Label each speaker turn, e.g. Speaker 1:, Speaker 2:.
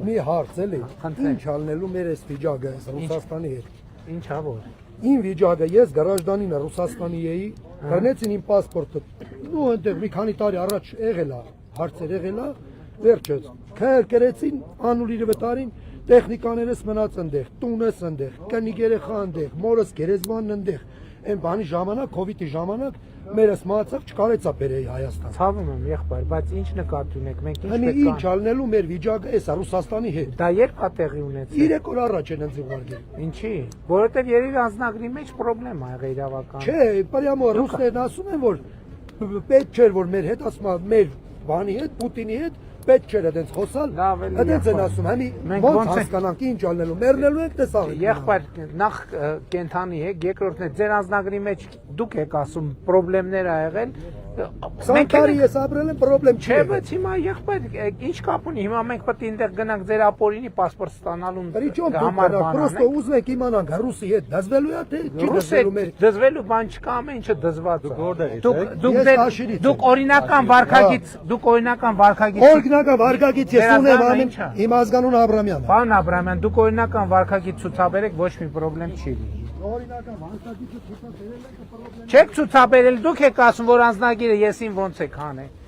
Speaker 1: Մի հարց էլի, ինչ ալնելու մեր այս վիճակը այս Ռուսաստանի հետ։
Speaker 2: Ինչ ա որ։
Speaker 1: Իմ վիճակը ես գարաժդանինը Ռուսաստանի էի, բռնեցին իմ պասպորտը։ Ու այնտեղ մի քանի տարի առաջ եղել է, հարցեր եղել է, վերջը քրկրեցին, անուլիրը վտարին, տեխնիկաներս մնաց այնտեղ, տունս այնտեղ, կնիկ երեխա այնտեղ, մորս գերեզմանն այնտեղ։ Այն բանի ժամանակ, կովիդի ժամանակ մերս մահացավ չկարեցա բերեի Հայաստան։
Speaker 2: Ցավում եմ, եղբայր, բայց ինչ նկատի ունեք, մենք ինչ
Speaker 1: Հանի
Speaker 2: պետք
Speaker 1: ինչ ալնելու մեր վիճակը էս է Ռուսաստանի հետ։
Speaker 2: Դա երբ է տեղի ունեցել։
Speaker 1: 3 օր առաջ են ինձ ուղարկել։
Speaker 2: Ինչի։ Որովհետև երևի անձնագրի մեջ խնդրեմ ա եղել իրավական։
Speaker 1: Չէ, պարյամո ռուսներն ասում են, որ պետք չէր, որ մեր հետ ասում են, մեր բանի հետ, Պուտինի հետ պետք չէր այդպես խոսալ։ Այդպես են ասում, հանի ոնց հասկանանք ինչ ալնելու, մեռնելու եք տեսավ։
Speaker 2: Եղբայր, նախ կենթանի եք, երկրորդն է ձեր անձնագրի մեջ դուք եք ասում խնդիրներ ա եղել։
Speaker 1: 20 տարի ես ապրել եմ, խնդրեմ չի։
Speaker 2: Չէ, բայց հիմա եղբայր, ինչ կապ ունի, հիմա մենք պետք է այնտեղ գնանք ձեր ապօրինի պասպորտ ստանալուն
Speaker 1: համար բան։ Պրոստո ուզում եք իմանանք ռուսի հետ դզվելու է թե չի դզվելու մեր։
Speaker 2: Դզվելու բան չկա, ամեն ինչը դզված է։ Դուք օրինական վարքագիծ
Speaker 1: Օրինական վարկագիծ ես ունեմ ամեն իմ ազգանուն Աբրամյանը։
Speaker 2: Պարոն Աբրամյան, դուք օրինական վարքագիծ ցուցաբերեք, ոչ մի խնդրեմ չի լինի։
Speaker 1: Օրինական վարկագիծը ցուցաբերել եք, խնդրեմ։
Speaker 2: Չեք ցուցաբերել, դուք եք ասում, որ անձնագիրը եսին ոնց եք հանել։